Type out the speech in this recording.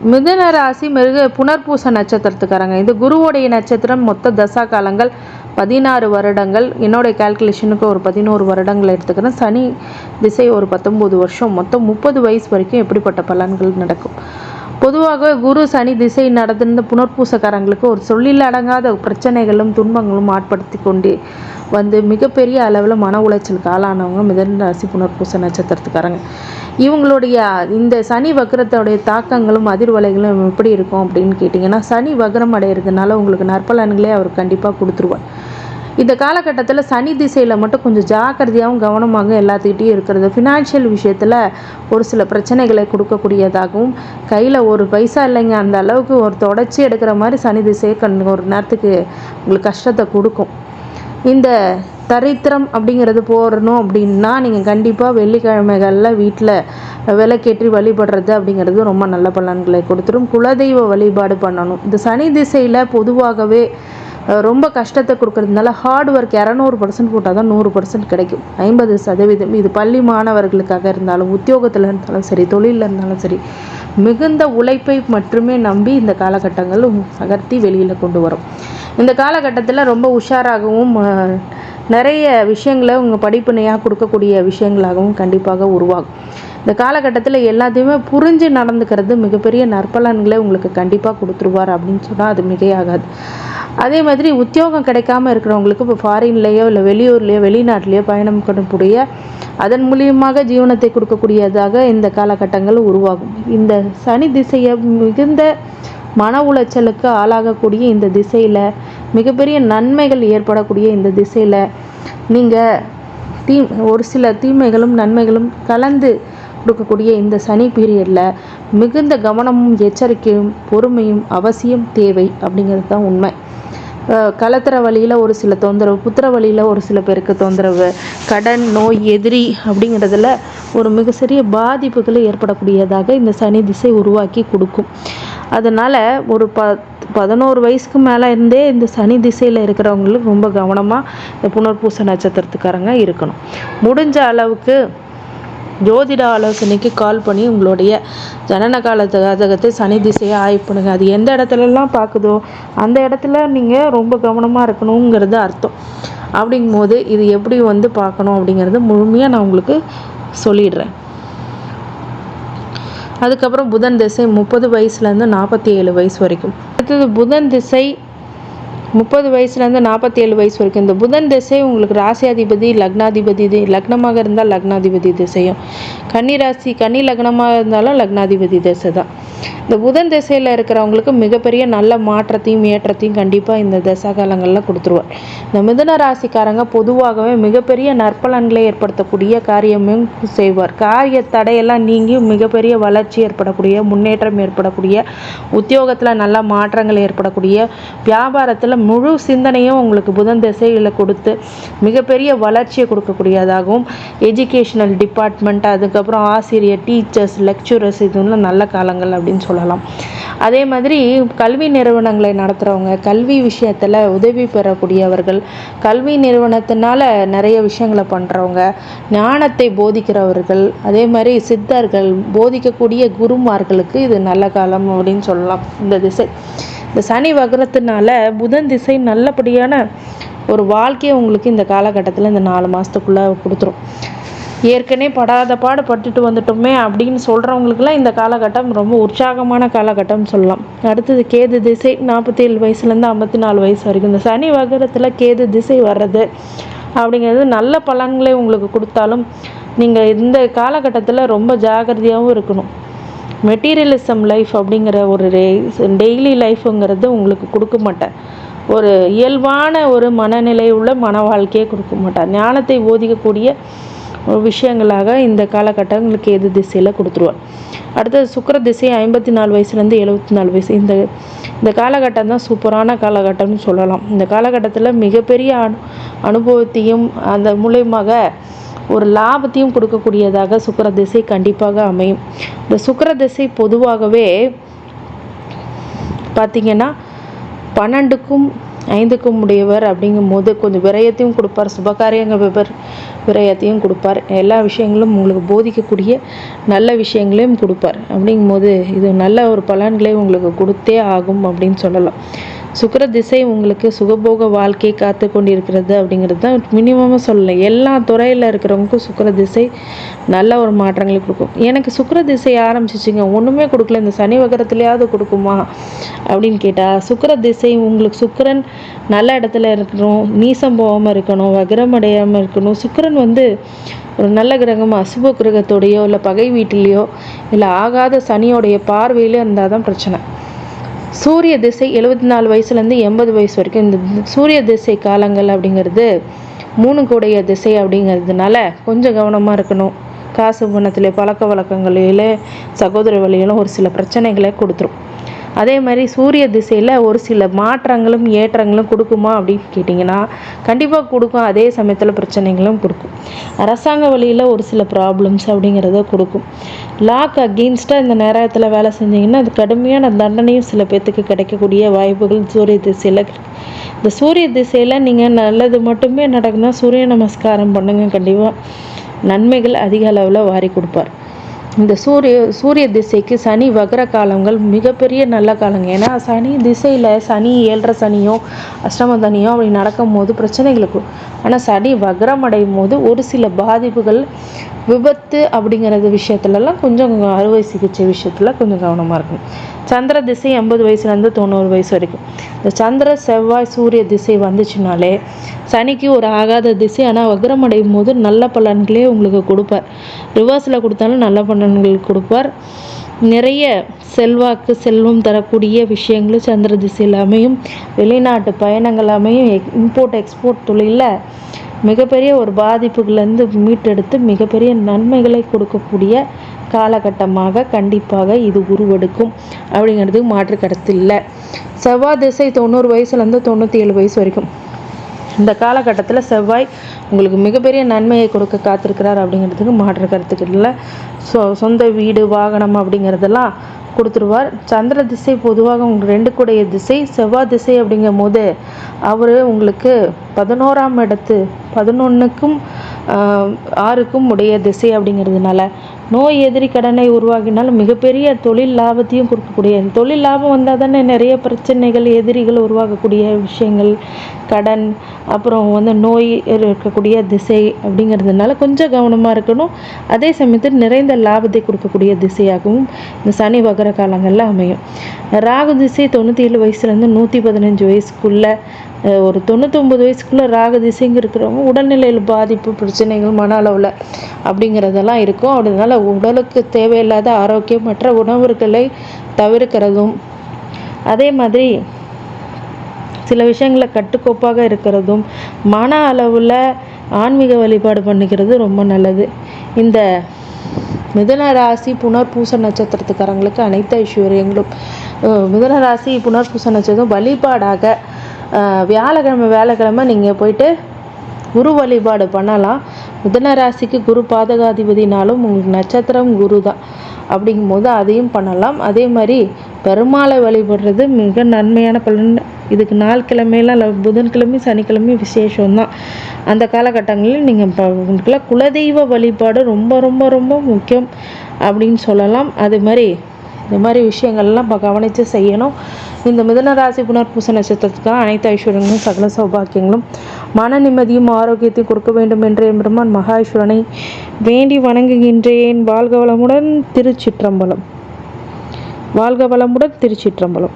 மிதுன ராசி புனர்பூச நட்சத்திரத்துக்காரங்க. இது குருவோடைய நட்சத்திரம். மொத்த தசா காலங்கள் 16 வருடங்கள். என்னுடைய கால்குலேஷனுக்கு ஒரு 11 வருடங்கள் எடுத்துக்கிறேன். சனி திசை ஒரு 19 வருஷம். மொத்தம் 30 வயசு வரைக்கும் எப்படிப்பட்ட பலன்கள் நடக்கும்? பொதுவாக குரு சனி திசை நடந்திருந்த புனர்பூசக்காரங்களுக்கு ஒரு சொல்லில் அடங்காத பிரச்சனைகளும் துன்பங்களும் ஆட்படுத்தி கொண்டு வந்து மிகப்பெரிய அளவில் மன உளைச்சலுக்கு ஆளானவங்க மிதுன ராசி புனர்பூச நட்சத்திரத்துக்காரங்க. இவங்களுடைய இந்த சனி வக்ரத்தோடைய தாக்கங்களும் அதிர்வலைகளும் எப்படி இருக்கும் அப்படின்னு கேட்டிங்கன்னா, சனி வக்ரம் அடைகிறதுனால உங்களுக்கு நற்பலன்களே அவர் கண்டிப்பாக கொடுத்துருவார். இந்த காலகட்டத்தில் சனி திசையில் மட்டும் கொஞ்சம் ஜாக்கிரதையாகவும் கவனமாக எல்லாத்துக்கிட்டையும் இருக்கிறது. ஃபினான்ஷியல் விஷயத்தில் ஒரு சில பிரச்சனைகளை கொடுக்கக்கூடியதாகவும், கையில் ஒரு பைசா இல்லைங்க அந்த அளவுக்கு ஒரு தொடச்சி எடுக்கிற மாதிரி சனி திசையை ஒரு நேரத்துக்கு உங்களுக்கு கஷ்டத்தை கொடுக்கும். இந்த தரித்திரம் அப்படிங்கிறது போடணும் அப்படின்னா நீங்கள் கண்டிப்பாக வெள்ளிக்கிழமைகளில் வீட்டில் விளக்கேற்றி வழிபடுறது அப்படிங்கிறது ரொம்ப நல்ல பலன்களை கொடுத்துரும். குலதெய்வ வழிபாடு பண்ணணும். இந்த சனி திசையில் பொதுவாகவே ரொம்ப கஷ்டத்தை கொடுக்கறதுனால ஹார்ட் ஒர்க் 200% போட்டால் தான் 100% கிடைக்கும். 50%. இது பள்ளி மாணவர்களுக்காக இருந்தாலும், உத்தியோகத்தில் இருந்தாலும் சரி, தொழிலில் இருந்தாலும் சரி, மிகுந்த உழைப்பை மட்டுமே நம்பி இந்த காலகட்டங்கள் நகர்த்தி வெளியில் கொண்டு வரும். இந்த காலகட்டத்தில் ரொம்ப உஷாராகவும் நிறைய விஷயங்களை உங்கள் படிப்பினையாக கொடுக்கக்கூடிய விஷயங்களாகவும் கண்டிப்பாக உருவாகும். இந்த காலகட்டத்தில் எல்லாத்தையுமே புரிஞ்சு நடந்துக்கிறது மிகப்பெரிய நற்பலன்களை உங்களுக்கு கண்டிப்பாக கொடுத்துருவார் அப்படின்னு சொன்னால் அது மிகையாகாது. அதே மாதிரி உத்தியோகம் கிடைக்காம இருக்கிறவங்களுக்கு இப்போ ஃபாரின்லேயோ இல்லை வெளியூர்லேயோ வெளிநாட்டிலேயோ பயணம் பண்ணக்கூடிய அதன் மூலியமாக ஜீவனத்தை கொடுக்கக்கூடியதாக இந்த காலகட்டங்கள் உருவாகும். இந்த சனி திசையை மிகுந்த மன உளைச்சலுக்கு ஆளாகக்கூடிய இந்த திசையில் மிகப்பெரிய நன்மைகள் ஏற்படக்கூடிய இந்த திசையில் நீங்கள் ஒரு சில தீமைகளும் நன்மைகளும் கலந்து கொடுக்கக்கூடிய இந்த சனி பீரியடில் மிகுந்த கவனமும் எச்சரிக்கையும் பொறுமையும் அவசியம் தேவை அப்படிங்கிறது தான் உண்மை. கலத்திர வழியில் ஒரு சில தொந்தரவு, புத்திர வழியில் ஒரு சில பேருக்கு தொந்தரவு, கடன், நோய், எதிரி அப்படிங்கிறதுல ஒரு மிக சிறிய பாதிப்புகளை ஏற்படக்கூடியதாக இந்த சனி திசை உருவாக்கி கொடுக்கும். அதனால் ஒரு 11 வயசுக்கு மேலே இருந்தே இந்த சனி திசையில் இருக்கிறவங்களுக்கு ரொம்ப கவனமாக இந்த புனர்பூச நட்சத்திரத்துக்காரங்க இருக்கணும். முடிஞ்ச அளவுக்கு ஜோதிட ஆலோசனைக்கு கால் பண்ணி உங்களுடைய ஜனன கால ஜாதகத்தை சனி திசையை ஆய்வு பண்ணுங்கள். அது எந்த இடத்துலலாம் பார்க்குதோ அந்த இடத்துல நீங்கள் ரொம்ப கவனமாக இருக்கணுங்கிறது அர்த்தம். அப்படிங்கும்போது இது எப்படி பார்க்கணும் அப்படிங்கிறது முழுமையாக நான் உங்களுக்கு சொல்லிடுறேன். அதுக்கப்புறம் புதன் திசை 30 வயசுலேருந்து 47 வயசு வரைக்கும். அடுத்தது புதன் திசை 30 வயசுலேருந்து 47 வயசு வரைக்கும். இந்த புதன் திசை உங்களுக்கு ராசியாதிபதி லக்னாதிபதி லக்னமாக இருந்தால் லக்னாதிபதி திசையும், கன்னி ராசி கன்னி லக்னமாக இருந்தாலும் லக்னாதிபதி திசை தான். இந்த புதன் திசையில் இருக்கிறவங்களுக்கு மிகப்பெரிய நல்ல மாற்றத்தையும் ஏற்றத்தையும் கண்டிப்பாக இந்த தசா காலங்களில் கொடுத்துருவார். இந்த மிதுன ராசிக்காரங்க பொதுவாகவே மிகப்பெரிய நற்பலன்களை ஏற்படுத்தக்கூடிய காரியமும் செய்வார். காரிய தடையெல்லாம் நீங்கி மிகப்பெரிய வளர்ச்சி ஏற்படக்கூடிய, முன்னேற்றம் ஏற்படக்கூடிய, உத்தியோகத்தில் நல்ல மாற்றங்கள் ஏற்படக்கூடிய, வியாபாரத்தில் முழு சிந்தனையும் உங்களுக்கு புதன் திசையில் கொடுத்து மிகப்பெரிய வளர்ச்சியை கொடுக்கக்கூடியதாகவும், எஜுகேஷனல் டிபார்ட்மெண்ட், அதுக்கப்புறம் ஆசிரியர், டீச்சர்ஸ், லெக்சரர்ஸ் இதுவும் நல்ல காலங்கள் அப்படின்னு சொல்லலாம். அதே மாதிரி கல்வி நிறுவனங்களை நடத்துகிறவங்க, கல்வி விஷயத்தில் உதவி பெறக்கூடியவர்கள், கல்வி நிறுவனத்தினால நிறைய விஷயங்களை பண்ணுறவங்க, ஞானத்தை போதிக்கிறவர்கள், அதே மாதிரி சித்தர்கள், போதிக்கக்கூடிய குருமார்களுக்கு இது நல்ல காலம் அப்படின்னு சொல்லலாம். இந்த திசை இந்த சனி வக்ரத்தினால புதன் திசை நல்லபடியான ஒரு வாழ்க்கையை உங்களுக்கு இந்த காலகட்டத்தில் இந்த 4 மாதத்துக்குள்ளே கொடுத்துரும். ஏற்கனவே படாத பாடு பட்டுட்டு வந்துட்டோமே அப்படின்னு சொல்கிறவங்களுக்குலாம் இந்த காலகட்டம் ரொம்ப உற்சாகமான காலகட்டம்னு சொல்லலாம். அடுத்தது கேது திசை 47 வயசுலேருந்து 54 வயசு வரைக்கும். இந்த சனி வக்ரத்தில் கேது திசை வர்றது அப்படிங்கிறது நல்ல பலன்களை உங்களுக்கு கொடுத்தாலும் நீங்கள் இந்த காலகட்டத்தில் ரொம்ப ஜாகிரதையாகவும் இருக்கணும். மெட்டீரியலிசம் லைஃப் அப்படிங்கிற ஒரு டெய்லி லைஃப்புங்கிறது உங்களுக்கு கொடுக்க மாட்டேன். ஒரு இயல்பான ஒரு மனநிலை உள்ள மன வாழ்க்கையை கொடுக்க மாட்டார். ஞானத்தை போதிக்கக்கூடிய விஷயங்களாக இந்த காலகட்டங்களுக்கு எது திசையில் கொடுத்துருவார். அடுத்தது சுக்கிர திசை 54 வயசுலேருந்து 74 வயசு. இந்த காலகட்டம் தான் சூப்பரான காலகட்டம்னு சொல்லலாம். இந்த காலகட்டத்தில் மிகப்பெரிய அனுபவத்தையும் அந்த மூலயமாக ஒரு லாபத்தையும் கொடுக்கக்கூடியதாக சுக்கிர திசை கண்டிப்பாக அமையும். இந்த சுக்கிர திசை பொதுவாகவே பார்த்திங்கன்னா 12க்கும் 5க்கும் உடையவர் அப்படிங்கும்போது கொஞ்சம் விரயத்தையும் கொடுப்பார், சுபகாரியங்கள் விரயத்தையும் கொடுப்பார், எல்லா விஷயங்களும் உங்களுக்கு போதிக்கக்கூடிய நல்ல விஷயங்களையும் கொடுப்பார். அப்படிங்கும்போது இது நல்ல ஒரு பலன்களை உங்களுக்கு கொடுத்தே ஆகும் அப்படின்னு சொல்லலாம். சுக்கிர திசை உங்களுக்கு சுகபோக வாழ்க்கையை காத்து கொண்டிருக்கிறது அப்படிங்கிறது தான் மினிமமாக சொல்லலாம். எல்லா துறையில் இருக்கிறவங்களுக்கும் சுக்கிர திசை நல்ல ஒரு மாற்றங்களை கொடுக்கும். எனக்கு சுக்கிர திசை ஆரம்பிச்சிச்சிங்க, ஒன்றுமே கொடுக்கல, இந்த சனி வக்கரத்துலையாவது கொடுக்குமா அப்படின்னு கேட்டால், சுக்கிர திசை உங்களுக்கு சுக்கிரன் நல்ல இடத்துல இருக்கணும், நீசம் போகாமல் இருக்கணும், வக்ரம் அடையாமல் இருக்கணும். சுக்கிரன் ஒரு நல்ல கிரகமாக அசுப கிரகத்தோடையோ இல்லை பகை வீட்டிலையோ இல்லை ஆகாத சனியோடைய பார்வையிலே இருந்தால் தான் பிரச்சனை. சூரிய திசை 74 வயசுலேருந்து 80 வயசு வரைக்கும் இந்த சூரிய திசை காலங்கள் அப்படிங்கிறது 3 கூடைய திசை அப்படிங்கிறதுனால கொஞ்சம் கவனமாக இருக்கணும். காசு பணத்தில் பழக்க வழக்கங்களில் சகோதர வழியிலும் ஒரு சில பிரச்சனைகளை கொடுத்துரும். அதே மாதிரி சூரிய திசையில் ஒரு சில மாற்றங்களும் ஏற்றங்களும் கொடுக்குமா அப்படின்னு கேட்டிங்கன்னா கண்டிப்பாக கொடுக்கும். அதே சமயத்தில் பிரச்சனைகளும் கொடுக்கும். அரசாங்க வழியில் ஒரு சில ப்ராப்ளம்ஸ் அப்படிங்கிறத கொடுக்கும். லாக் அகெயின்ஸ்டாக இந்த நேரத்தில் வேலை செஞ்சிங்கன்னா அது கடுமையான தண்டனையும் சில பேர்த்துக்கு கிடைக்கக்கூடிய வாய்ப்புகள் சூரிய திசையில் இருக்குது. இந்த சூரிய திசையில் நீங்கள் நல்லது மட்டுமே நடக்குன்னா சூரிய நமஸ்காரம் பண்ணுங்கள், கண்டிப்பாக நன்மைகள் அதிக அளவில் வாரி கொடுப்பார். இந்த சூரிய திசைக்கு சனி வக்ர காலங்கள் மிகப்பெரிய நல்ல காலங்க. ஏன்னா சனி திசையில் சனி 7.5 சனியோ அஷ்டம சனியோ அப்படி நடக்கும் போது பிரச்சனைகளுக்கு, ஆனால் சனி வக்ரம் அடையும் போது ஒரு சில பாதிப்புகள், விபத்து அப்படிங்கிறது விஷயத்துலலாம் கொஞ்சம் அறுவை சிகிச்சை விஷயத்தில் கொஞ்சம் கவனமாக இருக்கணும். சந்திர திசை 80 வயசுலேருந்து 90 வயசு வரைக்கும். இந்த சந்திர செவ்வாய் சூரிய திசை வந்துச்சுனாலே சனிக்கு ஒரு ஆகாத திசை, ஆனால் வக்ரம் அடையும் போது நல்ல பலன்களே உங்களுக்கு கொடுப்பார். ரிவர்ஸில் கொடுத்தாலும் நல்ல பலன்கள் கொடுப்பார். நிறைய செல்வாக்கு செல்வம் தரக்கூடிய விஷயங்களும் சந்திர திசையில் அமையும். வெளிநாட்டு பயணங்கள் அமையும். இம்போர்ட் எக்ஸ்போர்ட் தொழிலில் மிகப்பெரிய ஒரு பாதிப்புகள்லேருந்து மீட்டெடுத்து மிகப்பெரிய நன்மைகளை கொடுக்கக்கூடிய காலகட்டமாக கண்டிப்பாக இது உருவெடுக்கும் அப்படிங்கிறதுக்கு மாற்று கருத்து இல்லை. செவ்வாய் திசை 90 வயசுலேருந்து 97 வயசு வரைக்கும் இந்த காலகட்டத்தில் செவ்வாய் உங்களுக்கு மிகப்பெரிய நன்மையை கொடுக்க காத்திருக்கிறார் அப்படிங்கிறதுக்கு மாற்று கருத்துக்கள் இல்லை. சொந்த வீடு வாகனம் அப்படிங்கிறதெல்லாம் கொடுத்துருவார். சந்திர திசை பொதுவாக உங்களுக்கு 2 கூடைய திசை. செவ்வாய் திசை அப்படிங்கும் போது அவர் உங்களுக்கு 11ஆம் இடத்து 11க்கும் 6க்கும் உடைய திசை அப்படிங்கிறதுனால நோய் எதிரி கடனை உருவாக்கினாலும் மிகப்பெரிய தொழில் லாபத்தையும் கொடுக்கக்கூடிய, தொழில் லாபம் வந்தால் தானே நிறைய பிரச்சனைகள் எதிரிகள் உருவாக்கக்கூடிய விஷயங்கள், கடன், அப்புறம் நோய் இருக்கக்கூடிய திசை அப்படிங்கிறதுனால கொஞ்சம் கவனமாக இருக்கணும். அதே சமயத்தில் நிறைந்த லாபத்தை கொடுக்கக்கூடிய திசையாகவும் இந்த சனி வகர காலங்களில் அமையும். ராகு திசை 97 வயசுலேருந்து 115 வயசுக்குள்ளே, ஒரு 99 வயசுக்குள்ளே ராகு திசைங்க இருக்கிறவங்க உடல்நிலையில் பாதிப்பு பிரச்சனைகள் மன அளவில் அப்படிங்கிறதெல்லாம் இருக்கும். அதனால உடலுக்கு தேவையில்லாத ஆரோக்கியமற்ற உணவுகளை தவிர்க்கிறதும், அதே மாதிரி சில விஷயங்களை கட்டுக்கோப்பாக இருக்கிறதும், மன அளவில் ஆன்மீக வழிபாடு பண்ணிக்கிறது ரொம்ப நல்லது. இந்த மிதுன ராசி புனர்பூச நட்சத்திரத்துக்காரங்களுக்கு அனைத்து ஐஸ்வர்யங்களும், மிதுன ராசி புனர்பூச நட்சத்திரம் வழிபாடாக வியாழக்கிழமை நீங்கள் போயிட்டு குரு வழிபாடு பண்ணலாம். மிதுன ராசிக்கு குரு பாதகாதிபதினாலும் உங்களுக்கு நட்சத்திரம் குரு தான். அப்படிங்கும்போது அதையும் பண்ணலாம். அதே மாதிரி பெருமாளை வழிபடுறது மிக நன்மையான பலன். இதுக்கு 4 கிழமையெல்லாம் புதன்கிழமை சனிக்கிழமை விசேஷம்தான். அந்த காலகட்டங்களில் நீங்கள் குலதெய்வ வழிபாடு ரொம்ப ரொம்ப ரொம்ப முக்கியம் அப்படின்னு சொல்லலாம். இந்த மாதிரி விஷயங்கள்லாம் கவனித்து செய்யணும். இந்த மிதுன ராசி புனர்பூச நட்சத்திரத்துக்காக அனைத்து ஐஸ்வர்யங்களும் சகல சௌபாக்கியங்களும் மன நிம்மதியும் ஆரோக்கியத்தையும் கொடுக்க வேண்டும் என்ற எம்பெருமான் மகாஈஸ்வரனை வேண்டி வணங்குகின்றேன். வாழ்க வளமுடன். திருச்சிற்றம்பலம். வாழ்க வளமுடன். திருச்சிற்றம்பலம்.